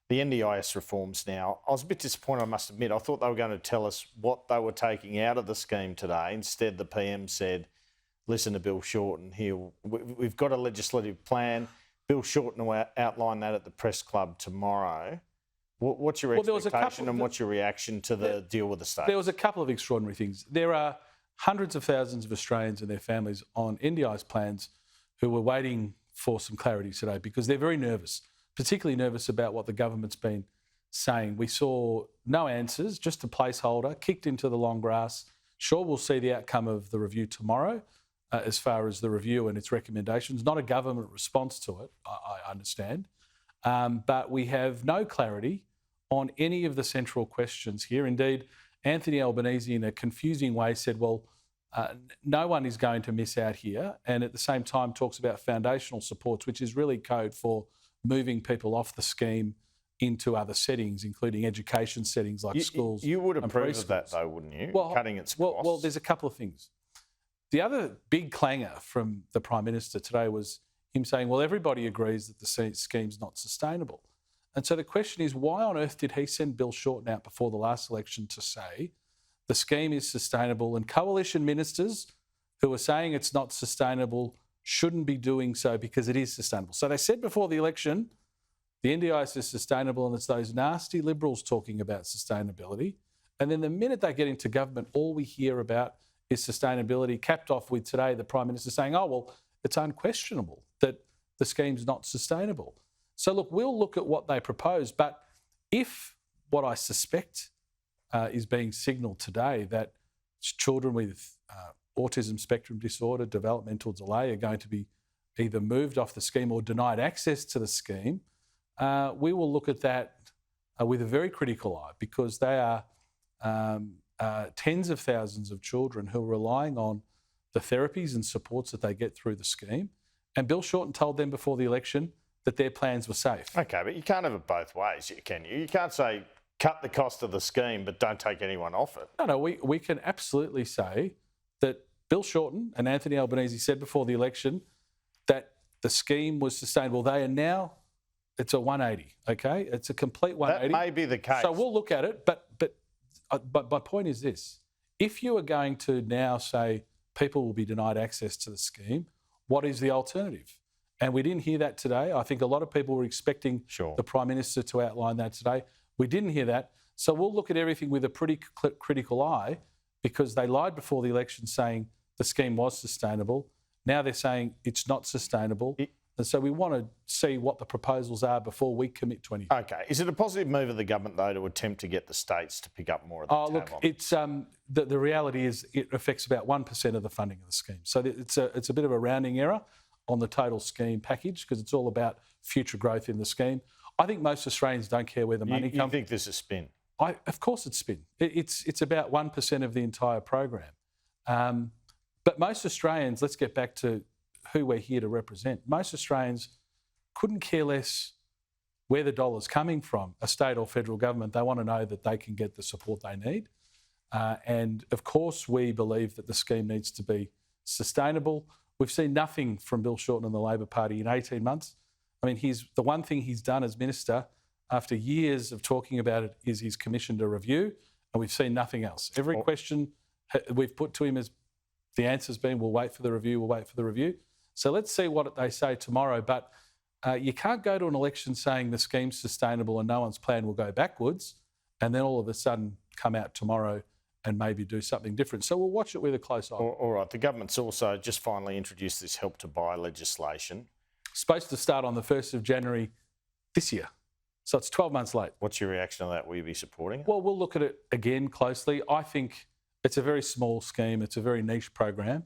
the NDIS reforms now. I was a bit disappointed, I must admit. I thought they were going to tell us what they were taking out of the scheme today. Instead, the PM said, listen to Bill Shorten here. We've got a legislative plan. Bill Shorten will outline that at the press club tomorrow. What's your expectation and what's your reaction to the deal with the state? There was a couple of extraordinary things. There are hundreds of thousands of Australians and their families on NDIS plans who were waiting for some clarity today because they're very nervous, particularly nervous about what the government's been saying. We saw no answers, just a placeholder, kicked into the long grass. Sure, we'll see the outcome of the review tomorrow as far as the review and its recommendations. Not a government response to it, I understand. But we have no clarity on any of the central questions here. Indeed, Anthony Albanese, in a confusing way, said, well, no one is going to miss out here, and at the same time talks about foundational supports, which is really code for moving people off the scheme into other settings, including education settings like schools. You would approve of that, though, wouldn't you? Cutting its costs. Well, there's a couple of things. The other big clangor from the Prime Minister today was him saying, well, everybody agrees that the scheme's not sustainable. And so the question is, why on earth did he send Bill Shorten out before the last election to say the scheme is sustainable, and coalition ministers who are saying it's not sustainable shouldn't be doing so because it is sustainable? So they said before the election, the NDIS is sustainable, and it's those nasty Liberals talking about sustainability. And then the minute they get into government, all we hear about is sustainability, capped off with today the Prime Minister saying, oh, well, it's unquestionable that the scheme's not sustainable. So, look, we'll look at what they propose, but if what I suspect is being signalled today, that children with autism spectrum disorder, developmental delay, are going to be either moved off the scheme or denied access to the scheme, we will look at that with a very critical eye, because they are tens of thousands of children who are relying on the therapies and supports that they get through the scheme. And Bill Shorten told them before the election that their plans were safe. Okay, but you can't have it both ways, can you? You can't say cut the cost of the scheme but don't take anyone off it. No, we can absolutely say that Bill Shorten and Anthony Albanese said before the election that the scheme was sustainable. They are now, it's a 180, okay? It's a complete 180. That may be the case. So we'll look at it, but my point is this. If you are going to now say people will be denied access to the scheme, what is the alternative? And we didn't hear that today. I think a lot of people were expecting the Prime Minister to outline that today. We didn't hear that. So we'll look at everything with a pretty critical eye, because they lied before the election saying the scheme was sustainable. Now they're saying it's not sustainable. And so we want to see what the proposals are before we commit to anything. Okay. Is it a positive move of the government, though, to attempt to get the states to pick up more of the tab look, on it's the reality is it affects about 1% of the funding of the scheme. So it's a bit of a rounding error on the total scheme package, because it's all about future growth in the scheme. I think most Australians don't care where the money comes. You think this is spin? Of course it's spin. It's about 1% of the entire program. But most Australians, let's get back to who we're here to represent. Most Australians couldn't care less where the dollar's coming from, a state or federal government. They want to know that they can get the support they need. And of course, we believe that the scheme needs to be sustainable. We've seen nothing from Bill Shorten and the Labor Party in 18 months. I mean, the one thing he's done as minister, after years of talking about it, is he's commissioned a review, and we've seen nothing else. Every question we've put to him is, the answer's been, we'll wait for the review, we'll wait for the review. So let's see what they say tomorrow. But you can't go to an election saying the scheme's sustainable and no one's plan will go backwards, and then all of a sudden come out tomorrow and maybe do something different. So we'll watch it with a close eye. All right. The government's also just finally introduced this Help to Buy legislation. Supposed to start on the 1st of January this year. So it's 12 months late. What's your reaction to that? Will you be supporting it? Well, we'll look at it again closely. I think it's a very small scheme. It's a very niche program.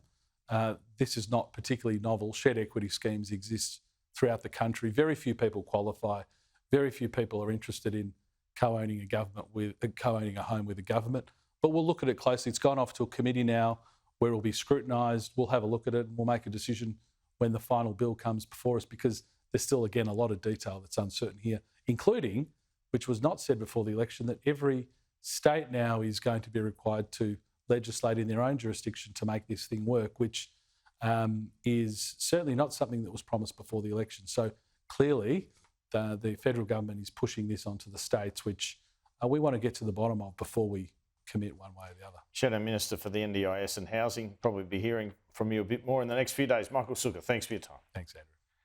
This is not particularly novel. Shared equity schemes exist throughout the country. Very few people qualify. Very few people are interested in co-owning a home with a government. But we'll look at it closely. It's gone off to a committee now where it will be scrutinised. We'll have a look at it and we'll make a decision when the final bill comes before us, because there's still, again, a lot of detail that's uncertain here, including, which was not said before the election, that every state now is going to be required to legislate in their own jurisdiction to make this thing work, which is certainly not something that was promised before the election. So clearly the federal government is pushing this onto the states, which we want to get to the bottom of before we commit one way or the other. Shadow Minister for the NDIS and Housing. Probably be hearing from you a bit more in the next few days. Michael Sukkar, thanks for your time. Thanks, Andrew.